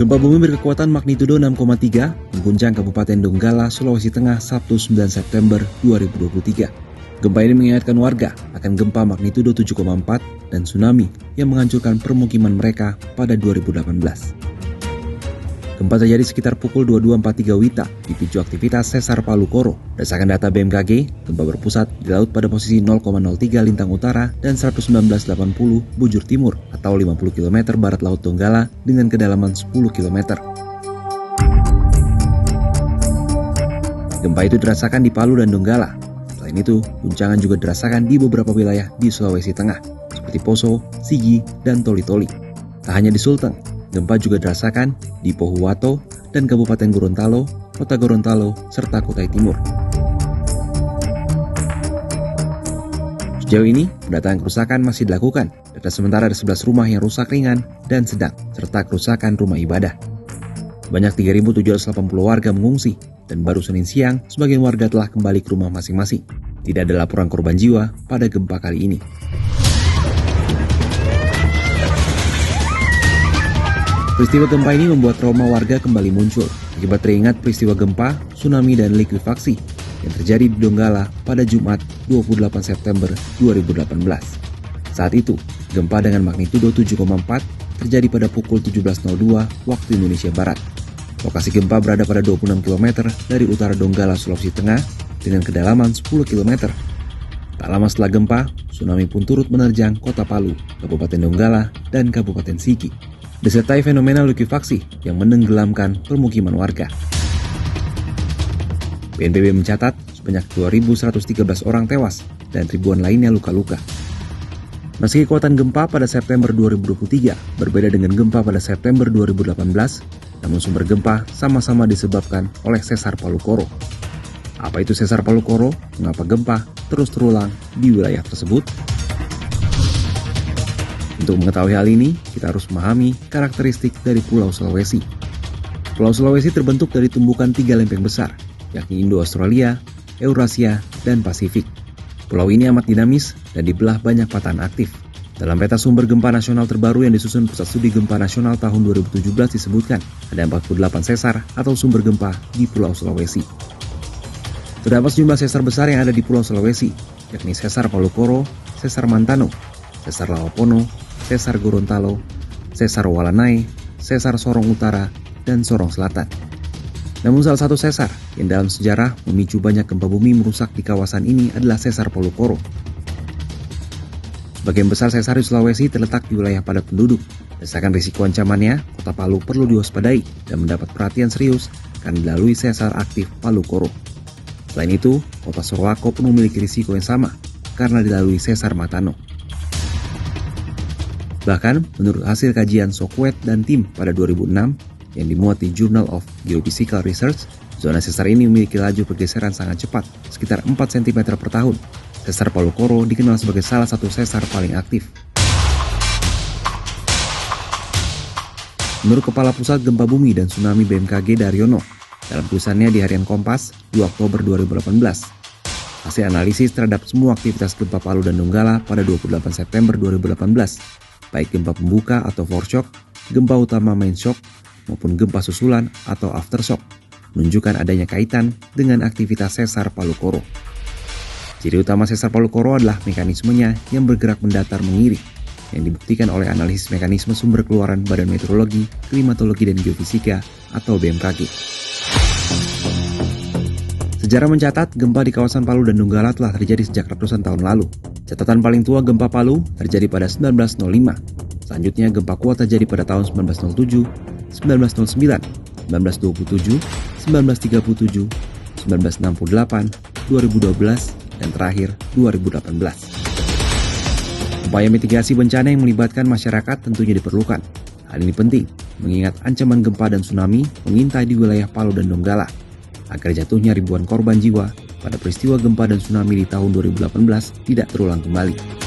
Gempa bumi berkekuatan magnitudo 6,3 mengguncang Kabupaten Donggala, Sulawesi Tengah, Sabtu 9 September 2023. Gempa ini mengingatkan warga akan gempa magnitudo 7,4 dan tsunami yang menghancurkan permukiman mereka pada 2018. Gempa terjadi sekitar pukul 22.43 WITA dipicu aktivitas sesar Palu Koro. Berdasarkan data BMKG, gempa berpusat di laut pada posisi 0,03 lintang utara dan 119.80 bujur timur atau 50 km barat laut Donggala dengan kedalaman 10 km. Gempa itu dirasakan di Palu dan Donggala. Selain itu, guncangan juga dirasakan di beberapa wilayah di Sulawesi Tengah, seperti Poso, Sigi, dan Toli-Toli. Tak hanya di Sulteng, gempa juga dirasakan di Pohuwato dan Kabupaten Gorontalo, Kota Gorontalo, serta Kutai Timur. Sejauh ini, pendataan kerusakan masih dilakukan. Data sementara ada 11 rumah yang rusak ringan dan sedang, serta kerusakan rumah ibadah. Banyak 3.780 warga mengungsi, dan baru Senin siang, sebagian warga telah kembali ke rumah masing-masing. Tidak ada laporan korban jiwa pada gempa kali ini. Peristiwa gempa ini membuat trauma warga kembali muncul akibat teringat peristiwa gempa, tsunami, dan likuifaksi yang terjadi di Donggala pada Jumat 28 September 2018. Saat itu, gempa dengan magnitudo 7,4 terjadi pada pukul 17.02 waktu Indonesia Barat. Lokasi gempa berada pada 26 km dari utara Donggala, Sulawesi Tengah dengan kedalaman 10 km. Tak lama setelah gempa, tsunami pun turut menerjang Kota Palu, Kabupaten Donggala, dan Kabupaten Sigi, disertai fenomena likuifaksi yang menenggelamkan permukiman warga. BNPB mencatat sebanyak 2.113 orang tewas dan ribuan lainnya luka-luka. Meski kekuatan gempa pada September 2023 berbeda dengan gempa pada September 2018, namun sumber gempa sama-sama disebabkan oleh sesar Palu Koro. Apa itu sesar Palu Koro? Mengapa gempa terus terulang di wilayah tersebut? Untuk mengetahui hal ini, kita harus memahami karakteristik dari Pulau Sulawesi. Pulau Sulawesi terbentuk dari tumbukan 3 lempeng besar, yakni Indo-Australia, Eurasia, dan Pasifik. Pulau ini amat dinamis dan dibelah banyak patahan aktif. Dalam peta sumber gempa nasional terbaru yang disusun Pusat Studi Gempa Nasional tahun 2017 disebutkan, ada 48 sesar atau sumber gempa di Pulau Sulawesi. Terdapat sejumlah sesar besar yang ada di Pulau Sulawesi, yakni sesar Palu Koro, sesar Mantano, sesar Lawapono, sesar Gorontalo, sesar Walanai, sesar Sorong Utara, dan Sorong Selatan. Namun salah satu sesar yang dalam sejarah memicu banyak gempa bumi merusak di kawasan ini adalah sesar Palu Koro. Sebagian besar sesar di Sulawesi terletak di wilayah padat penduduk. Berdasarkan risiko ancamannya, Kota Palu perlu diwaspadai dan mendapat perhatian serius karena dilalui sesar aktif Palu Koro. Selain itu, Kota Sorowako pun memiliki risiko yang sama karena dilalui sesar Matano. Bahkan, menurut hasil kajian Sokwet dan tim pada 2006 yang dimuat di Journal of Geophysical Research, zona sesar ini memiliki laju pergeseran sangat cepat, sekitar 4 cm per tahun. Sesar Palu Koro dikenal sebagai salah satu sesar paling aktif. Menurut Kepala Pusat Gempa Bumi dan Tsunami BMKG Daryono, dalam tulisannya di Harian Kompas 2 Oktober 2018, hasil analisis terhadap semua aktivitas gempa Palu dan Donggala pada 28 September 2018, baik gempa pembuka atau foreshock, gempa utama main shock, maupun gempa susulan atau aftershock, menunjukkan adanya kaitan dengan aktivitas sesar Palu Koro. Ciri utama sesar Palu Koro adalah mekanismenya yang bergerak mendatar mengiring, yang dibuktikan oleh analisis mekanisme sumber keluaran Badan Meteorologi, Klimatologi, dan Geofisika atau BMKG. Sejarah mencatat gempa di kawasan Palu dan Donggala telah terjadi sejak ratusan tahun lalu. Catatan paling tua gempa Palu terjadi pada 1905. Selanjutnya gempa kuat terjadi pada tahun 1907, 1909, 1927, 1937, 1968, 2012, dan terakhir 2018. Upaya mitigasi bencana yang melibatkan masyarakat tentunya diperlukan. Hal ini penting mengingat ancaman gempa dan tsunami mengintai di wilayah Palu dan Donggala, agar jatuhnya ribuan korban jiwa pada peristiwa gempa dan tsunami di tahun 2018 tidak terulang kembali.